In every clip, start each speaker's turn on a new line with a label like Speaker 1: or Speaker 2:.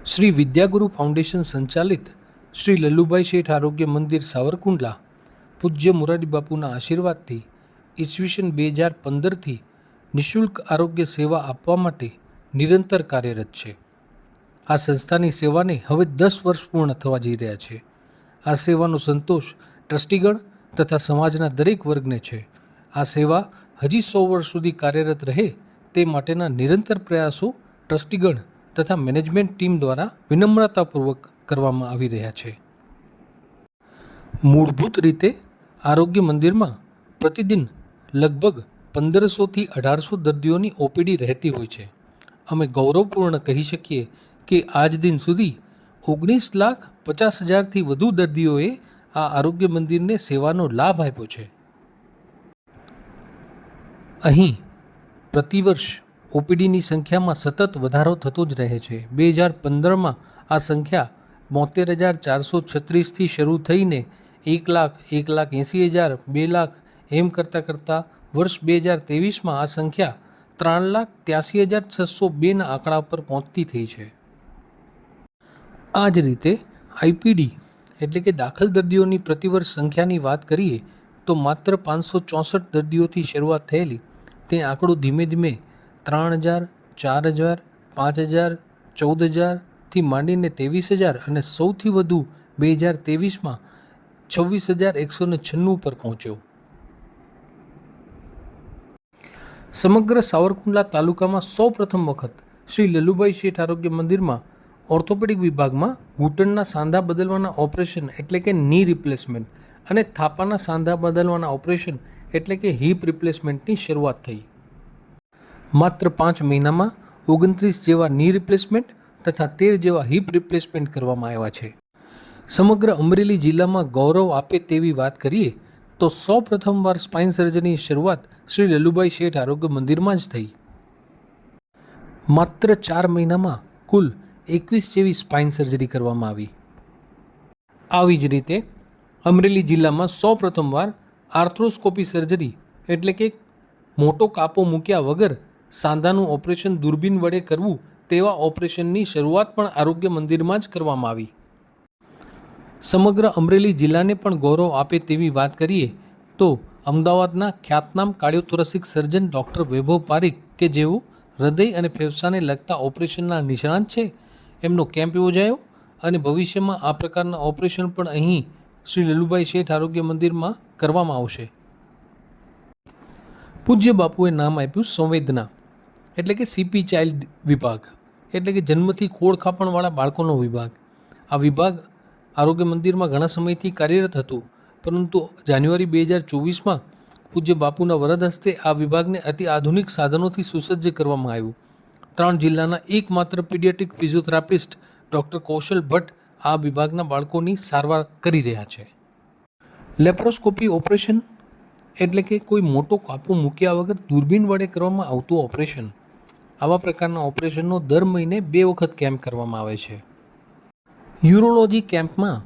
Speaker 1: Shri વિદ્યાગુરુ foundation સંચાલિત શ્રી લલ્લુભાઈ શેઠ આરોગ્ય મંદિર સાવરકુંડલા પૂજ્ય મોરારી બાપુના આશીર્વાદથી ઈસવીસન 2015થી નિઃશુલ્ક આરોગ્ય સેવા આપવા માટે નિરંતર કાર્યરત છે. આ સંસ્થાની સેવાને હવે 10 વર્ષ પૂર્ણ થવા જઈ રહ્યા છે. આ સેવાનો સંતોષ ટ્રસ્ટીગણ તથા સમાજના દરેક વર્ગને છે. આ સેવા હજી 100 વર્ષ સુધી કાર્યરત રહે તે માટેના નિરંતર પ્રયાસો ટ્રસ્ટીગણ તથા મેનેજમેન્ટ ટીમ દ્વારા વિનમ્રતાપૂર્વક કરવામાં આવી રહ્યા છે. મૂળભૂત રીતે આરોગ્ય મંદિરમાં પ્રતિદિન લગભગ 1500થી 1800 દર્દીઓની ઓપીડી રહેતી હોય છે. અમે ગૌરવપૂર્ણ કહી શકીએ કે આજ દિન સુધી 19,50,000થી વધુ દર્દીઓએ આ આરોગ્ય મંદિરને સેવાનો લાભ આપ્યો છે. અહીં પ્રતિવર્ષ ઓપીડીની સંખ્યામાં સતત વધારો થતો જ રહે છે. 2015માં આ સંખ્યા 72,436થી શરૂ થઈને 1,00,000, 1,80,000, 2,00,000 એમ કરતાં વર્ષ 2023માં આ સંખ્યા 3,83,602ના આંકડા પર પહોંચતી થઈ છે. આ જ રીતે આઈપીડી એટલે કે દાખલ દર્દીઓની પ્રતિવર્ષ સંખ્યાની વાત કરીએ તો માત્ર 564 દર્દીઓથી શરૂઆત થયેલી તે આંકડો ધીમે ધીમે 3,000, 4,000, 5,000, 14,000થી માંડીને 23,000 અને સૌથી વધુ 2023માં 26,196 પર પહોંચ્યો. સમગ્ર સાવરકુંડલા તાલુકામાં સૌપ્રથમ વખત શ્રી લલ્લુભાઈ શેઠ આરોગ્ય મંદિરમાં ઓર્થોપેડિક વિભાગમાં ઘૂંટણના સાંધા બદલવાના ઓપરેશન એટલે કે ની રિપ્લેસમેન્ટ અને થાપાના સાંધા બદલવાના ઓપરેશન એટલે કે હિપ રિપ્લેસમેન્ટની શરૂઆત થઈ. માત્ર 5 મહિનામાં 29 જેવા ની રિપ્લેસમેન્ટ તથા 13 જેવા હિપ રિપ્લેસમેન્ટ કરવામાં આવ્યા છે. સમગ્ર અમરેલી જિલ્લામાં ગૌરવ આપે તેવી વાત કરીએ તો સૌ પ્રથમવાર સ્પાઇન સર્જરીની શરૂઆત શ્રી લલ્લુભાઈ શેઠ આરોગ્ય મંદિરમાં જ થઈ. માત્ર 4 મહિનામાં કુલ 21 જેવી સ્પાઇન સર્જરી કરવામાં આવી. આવી જ રીતે અમરેલી જિલ્લામાં સૌ પ્રથમવાર આર્થ્રોસ્કોપી સર્જરી એટલે કે મોટો કાપો મૂક્યા વગર સાંધાનું ઓપરેશન દૂરબીન વડે કરવું તેવા ઓપરેશનની શરૂઆત પણ આરોગ્ય મંદિરમાં જ કરવામાં આવી. સમગ્ર અમરેલી જિલ્લાને પણ ગૌરવ આપે તેવી વાત કરીએ તો અમદાવાદના ખ્યાતનામ કાર્ડિયોથોરેસિક સર્જન ડૉક્ટર વૈભવ પારીખ કે જેઓ હૃદય અને ફેફસાને લગતા ઓપરેશનના નિષ્ણાત છે એમનો કેમ્પ યોજાયો અને ભવિષ્યમાં આ પ્રકારના ઓપરેશન પણ અહીં શ્રી લલ્લુભાઈ શેઠ આરોગ્ય મંદિરમાં કરવામાં આવશે. પૂજ્ય બાપુએ નામ આપ્યું સંવેદના એટલે કે સીપી ચાઇલ્ડ વિભાગ એટલે કે જન્મથી ખોળ ખાપણવાળા બાળકોનો વિભાગ. આ વિભાગ આરોગ્ય મંદિરમાં ઘણા સમયથી કાર્યરત હતું, પરંતુ જાન્યુઆરી 2024માં પૂજ્ય બાપુના વરદ હસ્તે આ વિભાગને અતિ આધુનિક સાધનોથી સુસજ્જ કરવામાં આવ્યું. 3 જિલ્લાના એકમાત્ર પીડિયાટ્રિક ફિઝિયોથેરાપિસ્ટ ડૉક્ટર કૌશલ ભટ્ટ આ વિભાગના બાળકોની સારવાર કરી રહ્યા છે. લેપ્રોસ્કોપી ઓપરેશન એટલે કે કોઈ મોટો કાપો મૂક્યા વગર દૂરબીન વડે કરવામાં આવતું ઓપરેશન. આવા પ્રકારના ઓપરેશનનો દર મહિને 2 વખત કેમ્પ કરવામાં આવે છે. યુરોલોજી કેમ્પમાં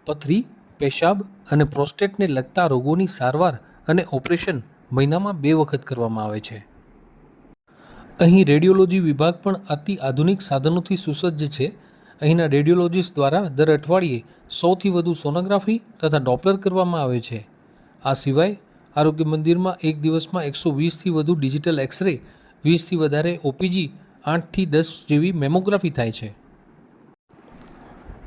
Speaker 1: પથરી, પેશાબ અને પ્રોસ્ટેટને લગતા રોગોની સારવાર અને ઓપરેશન મહિનામાં 2 વખત કરવામાં આવે છે. અહીં રેડિયોલોજી વિભાગ પણ અતિ આધુનિક સાધનોથી સુસજ્જ છે. અહીંના રેડિયોલોજીસ્ટ દ્વારા દર અઠવાડિયે 100થી વધુ સોનોગ્રાફી તથા ડોપલર કરવામાં આવે છે. આ સિવાય આરોગ્ય મંદિરમાં એક દિવસમાં 120થી વધુ ડિજિટલ એક્સરે, 20થી વધારે ઓપીજી, 8થી 10 જેવી મેમોગ્રાફી થાય છે.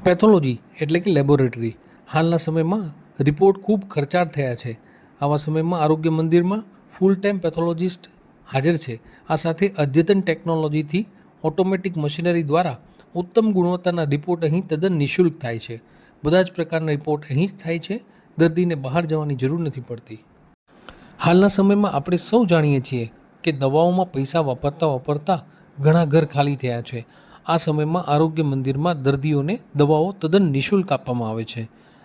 Speaker 1: પેથોલોજી એટલે કે લેબોરેટરી. હાલના સમયમાં રિપોર્ટ ખૂબ ખર્ચાળ થયા છે. આવા સમયમાં આરોગ્ય મંદિરમાં ફૂલ ટાઈમ પેથોલોજીસ્ટ હાજર છે. આ સાથે અદ્યતન ટેકનોલોજીથી ઓટોમેટિક મશીનરી દ્વારા ઉત્તમ ગુણવત્તાના રિપોર્ટ અહીં તદ્દન નિઃશુલ્ક થાય છે. બધા જ પ્રકારના રિપોર્ટ અહીં જ થાય છે. દર્દીને બહાર જવાની જરૂર નથી પડતી. હાલના સમયમાં આપણે સૌ જાણીએ છીએ કે દવાઓમાં પૈસા વાપરતા ઘણા ઘર ખાલી થયા છે. આ સમયમાં આરોગ્ય મંદિરમાં દર્દીઓને દવાઓ તદ્દન નિઃશુલ્ક આપવામાં આવે છે.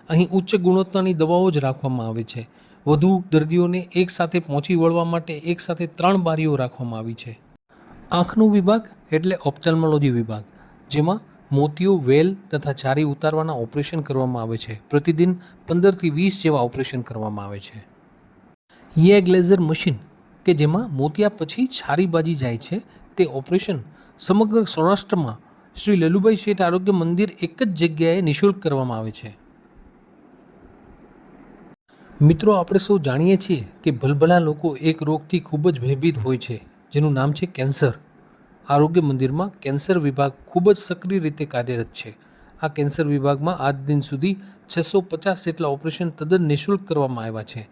Speaker 1: અહીં ઉચ્ચ ગુણવત્તાની દવાઓ જ રાખવામાં આવે છે. વધુ દર્દીઓને એકસાથે પહોંચી વળવા માટે એકસાથે 3 બારીઓ રાખવામાં આવી છે. આંખનો વિભાગ એટલે ઓપ્થેલ્મોલોજી વિભાગ, જેમાં મોતિયો, વેલ તથા છારી ઉતારવાના ઓપરેશન કરવામાં આવે છે. પ્રતિદિન 15થી 20 જેવા ઓપરેશન કરવામાં આવે છે. યેગ લેઝર મશીન કે જેમાં મોતિયા પછી છારી બાજી જાય છે તે ઓપરેશન સમગ્ર સૌરાષ્ટ્રમાં શ્રી લલુભાઈ શેઠ આરોગ્ય મંદિર એક જ જગ્યાએ નિઃશુલ્ક કરવામાં આવે છે. મિત્રો, આપણે સૌ જાણીએ છીએ કે ભલભલા લોકો એક રોગથી ખૂબ જ ભયભીત હોય છે, જેનું નામ છે કેન્સર. આરોગ્ય મંદિરમાં કેન્સર વિભાગ ખૂબ જ સક્રિય રીતે કાર્યરત છે. આ કેન્સર વિભાગમાં આજ દિન સુધી 650 જેટલા ઓપરેશન તદ્દન નિઃશુલ્ક કરવામાં આવ્યા છે.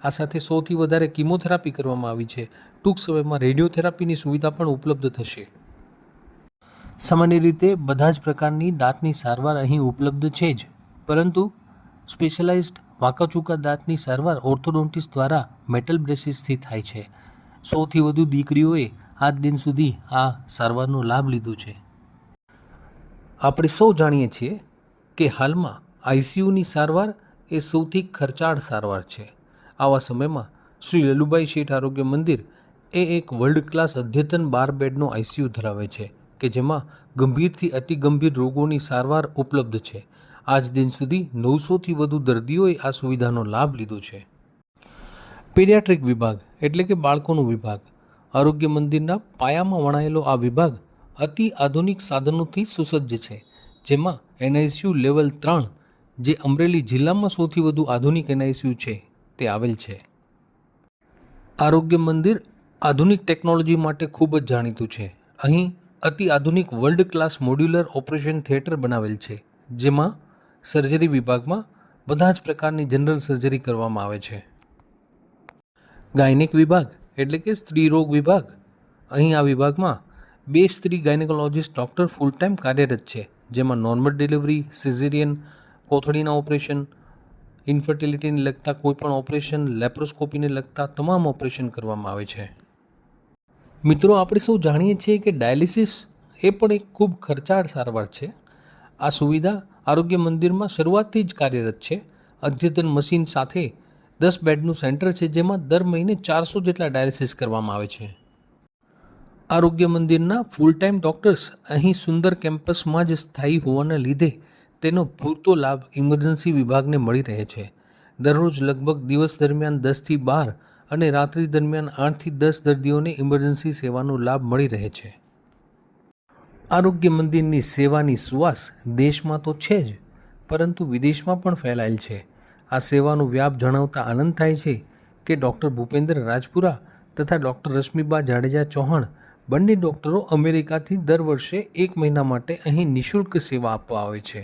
Speaker 1: આ સાથે 100થી વધારે કિમોથેરાપી કરવામાં આવી છે. ટૂંક સમયમાં રેડિયોથેરાપીની સુવિધા પણ ઉપલબ્ધ થશે. સામાન્ય રીતે બધા જ પ્રકારની દાંતની સારવાર અહીં ઉપલબ્ધ છે જ, પરંતુ સ્પેશિયલાઇઝ્ડ વાંકાચૂકા દાંતની સારવાર ઓર્થોડોન્ટિસ્ટ દ્વારા મેટલ બ્રેસીસથી થાય છે. 100થી વધુ દીકરીઓએ આજ દિન સુધી આ સારવારનો લાભ લીધો છે. આપણે સૌ જાણીએ છીએ કે હાલમાં આઈસીયુની સારવાર એ સૌથી ખર્ચાળ સારવાર છે. આવા સમયમાં શ્રી લલુભાઈ શેઠ આરોગ્ય મંદિર એ એક વર્લ્ડ ક્લાસ અદ્યતન 12 બેડનો આઈસીયુ ધરાવે છે કે જેમાં ગંભીરથી અતિ ગંભીર રોગોની સારવાર ઉપલબ્ધ છે. આજ દિન સુધી 900થી વધુ દર્દીઓએ આ સુવિધાનો લાભ લીધો છે. પીડિયાટ્રિક વિભાગ એટલે કે બાળકોનો વિભાગ. આરોગ્ય મંદિરના પાયામાં વણાયેલો આ વિભાગ અતિ આધુનિક સાધનોથી સુસજ્જ છે, જેમાં એનઆઈસીયુ લેવલ 3, જે અમરેલી જિલ્લામાં સૌથી વધુ આધુનિક એનઆઈસીયુ છે, તે આવેલ છે. આરોગ્ય મંદિર આધુનિક ટેકનોલોજી માટે ખૂબ જ જાણીતું છે. અહીં અતિ આધુનિક world class modular operation theatre બનાવેલ છે, જેમાં સર્જરી વિભાગમાં બધા જ પ્રકારની જનરલ સર્જરી કરવામાં આવે છે. ગાયનેક વિભાગ એટલે કે સ્ત્રી રોગ વિભાગ. અહીં આ વિભાગમાં 2 સ્ત્રી ગાયનેકોલોજીસ્ટ ડૉક્ટર ફૂલ ટાઈમ કાર્યરત છે, જેમાં નોર્મલ ડિલિવરી, સિઝેરિયન, કોથળીના ઓપરેશન, ઇન્ફર્ટિલિટીને લગતા કોઈપણ ઓપરેશન, લેપ્રોસ્કોપીને લગતા તમામ ઓપરેશન કરવામાં આવે છે. મિત્રો, આપણે સૌ જાણીએ છીએ કે ડાયાલિસિસ એ પણ એક ખૂબ ખર્ચાળ સારવાર છે. આ સુવિધા આરોગ્ય મંદિરમાં શરૂઆતથી જ કાર્યરત છે. અદ્યતન મશીન સાથે 10 બેડનું સેન્ટર છે, જેમાં દર મહિને 400 જેટલા ડાયાલિસિસ કરવામાં આવે છે. આરોગ્ય મંદિરના ફૂલ ટાઈમ ડૉક્ટર્સ અહીં સુંદર કેમ્પસમાં જ સ્થાયી હોવાના લીધે તેનો પૂરતો લાભ ઇમરજન્સી વિભાગને મળી રહે છે. દરરોજ લગભગ દિવસ દરમિયાન 10થી 12 અને રાત્રિ દરમિયાન 8થી 10 દર્દીઓને ઇમરજન્સી સેવાનો લાભ મળી રહે છે. આરોગ્ય મંદિરની સેવાની સુવાસ દેશમાં તો છે જ, પરંતુ વિદેશમાં પણ ફેલાયેલ છે. આ સેવાનો વ્યાપ જણાવતા આનંદ થાય છે કે ડૉક્ટર ભૂપેન્દ્ર રાજપુરા તથા ડૉક્ટર રશ્મિબા જાડેજા ચૌહાણ બંને ડૉક્ટરો અમેરિકાથી દર વર્ષે 1 મહિના માટે અહીં નિઃશુલ્ક સેવા આપવા આવે છે.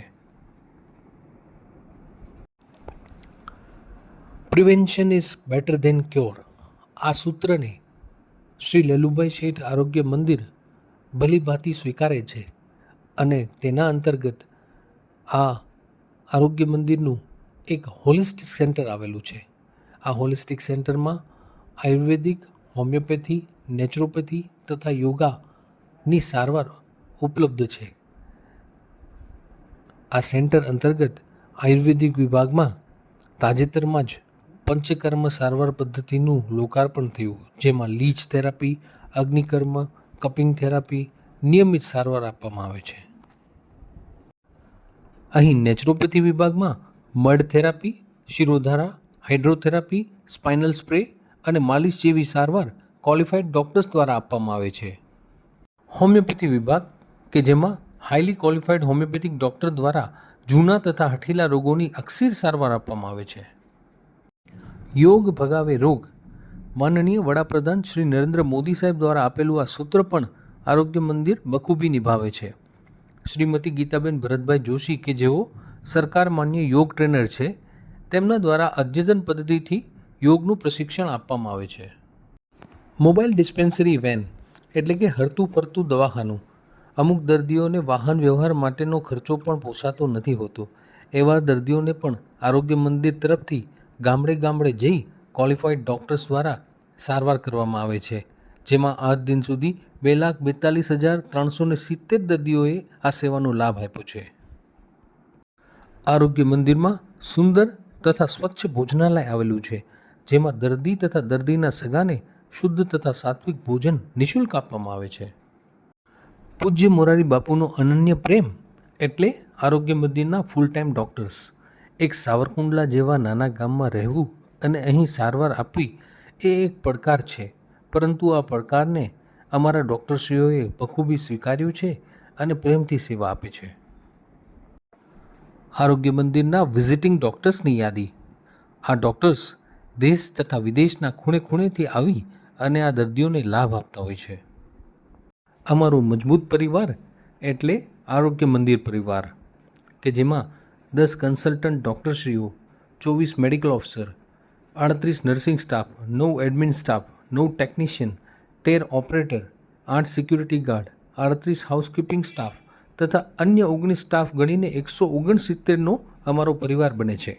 Speaker 1: Prevention is better than cure. આ સૂત્રને શ્રી લલુભાઈ શેઠ આરોગ્ય મંદિર ભલીભાંતિ સ્વીકારે છે અને તેના અંતર્ગત આ આરોગ્ય મંદિરનું એક હોલિસ્ટિક સેન્ટર આવેલું છે. આ હોલિસ્ટિક સેન્ટરમાં આયુર્વેદિક, હોમિયોપેથી, નેચરોપેથી તથા યોગાની સારવાર ઉપલબ્ધ છે. આ સેન્ટર અંતર્ગત આયુર્વેદિક વિભાગમાં તાજેતરમાં જ પંચકર્મ સારવાર પદ્ધતિનું લોકાર્પણ થયું, જેમાં લીચ થેરાપી, અગ્નિકર્મ, કપિંગ થેરાપી નિયમિત સારવાર આપવામાં આવે છે. અહીં નેચરોપેથી વિભાગમાં mud therapy, shirodhara, હાઇડ્રોથેરાપી, spinal spray અને માલિશ જેવી સારવાર ક્વોલિફાઈડ ડૉક્ટર્સ દ્વારા આપવામાં આવે છે. હોમિયોપેથી વિભાગ કે જેમાં હાઈલી ક્વોલિફાઈડ હોમિયોપેથિક ડૉક્ટર દ્વારા જૂના તથા હઠીલા રોગોની અકસીર સારવાર આપવામાં આવે છે. યોગ ભગાવે રોગ. માનનીય વડાપ્રધાન શ્રી નરેન્દ્ર મોદી સાહેબ દ્વારા આપેલું આ સૂત્ર પણ આરોગ્ય મંદિર બખૂબી નિભાવે છે. શ્રીમતી ગીતાબેન ભરતભાઈ જોશી કે જેઓ સરકાર માન્ય યોગ ટ્રેનર છે, તેમના દ્વારા અદ્યતન પદ્ધતિથી યોગનું પ્રશિક્ષણ આપવામાં આવે છે. મોબાઈલ ડિસ્પેન્સરી વેન એટલે કે હરતું ફરતું દવાખાનું. અમુક દર્દીઓને વાહન વ્યવહાર માટેનો ખર્ચો પણ પોસાતો નથી હોતો. એવા દર્દીઓને પણ આરોગ્ય મંદિર તરફથી ગામડે ગામડે જઈ ક્વોલિફાઈડ ડૉક્ટર્સ દ્વારા સારવાર કરવામાં આવે છે, જેમાં આજ દિન સુધી 2,42,370 દર્દીઓએ આ સેવાનો લાભ આપ્યો છે. આરોગ્ય મંદિરમાં સુંદર તથા સ્વચ્છ ભોજનાલય આવેલું છે, જેમાં દર્દી તથા દર્દીના સગાને શુદ્ધ તથા સાત્વિક ભોજન નિઃશુલ્ક આપવામાં આવે છે. પૂજ્ય મોરારી બાપુનો અનન્ય પ્રેમ એટલે આરોગ્ય મંદિરના ફૂલ ટાઈમ ડૉક્ટર્સ. એક સાવરકુંડલા જેવા નાના ગામમાં રહેવું અને અહીં સારવાર આપવી એ એક પડકાર છે, પરંતુ આ પડકારને અમારા ડૉક્ટરશ્રીઓએ બખૂબી સ્વીકાર્યું છે અને પ્રેમથી સેવા આપે છે. આરોગ્ય મંદિરના વિઝિટિંગ ડૉક્ટર્સની યાદી. આ ડૉક્ટર્સ દેશ તથા વિદેશના ખૂણે ખૂણેથી આવી અને આ દર્દીઓને લાભ આપતા હોય છે. અમારો મજબૂત પરિવાર એટલે આરોગ્ય મંદિર પરિવાર, કે જેમાં 10 કન્સલ્ટન્ટ ડૉક્ટરશ્રીઓ, 24 medical officer, 38 nursing staff, 9 admin staff, 9 technician, 13 operator, 8 security guard, 38 housekeeping staff તથા અન્ય 19 સ્ટાફ ગણીને 169નો અમારો પરિવાર બને છે.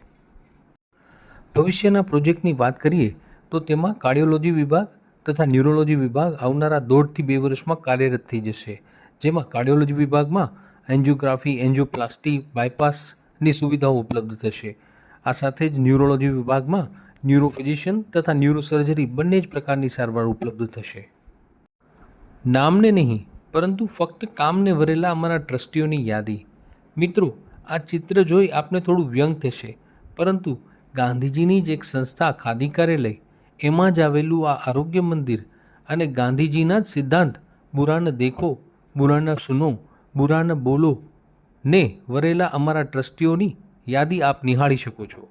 Speaker 1: ભવિષ્યના પ્રોજેક્ટની વાત કરીએ તો તેમાં કાર્ડિયોલોજી વિભાગ તથા ન્યુરોલોજી વિભાગ આવનારા 1.5 થી 2 વર્ષમાં કાર્યરત થઈ જશે, જેમાં કાર્ડિયોલોજી વિભાગમાં એન્જિયોગ્રાફી, એન્જિયોપ્લાસ્ટી, બાયપાસની સુવિધાઓ ઉપલબ્ધ થશે. આ સાથે જ ન્યુરોલોજી વિભાગમાં ન્યુરોફિઝિશિયન તથા ન્યુરોસર્જરી બંને જ પ્રકારની સારવાર ઉપલબ્ધ થશે. નામને નહીં પરંતુ ફક્ત કામને વરેલા અમારા ટ્રસ્ટીઓની યાદી. મિત્રો, આ ચિત્ર જોઈ આપને થોડું વ્યંગ થશે, પરંતુ ગાંધીજીની જ એક સંસ્થા ખાદી કાર્યાલય, એમાં જ આવેલું આ આરોગ્ય મંદિર અને ગાંધીજીના જ સિદ્ધાંત બુરા ન દેખો, બુરા ન સુનો, બુરા ન બોલો ને વરેલા અમારા ટ્રસ્ટીઓની યાદી આપ નિહાળી શકો છો.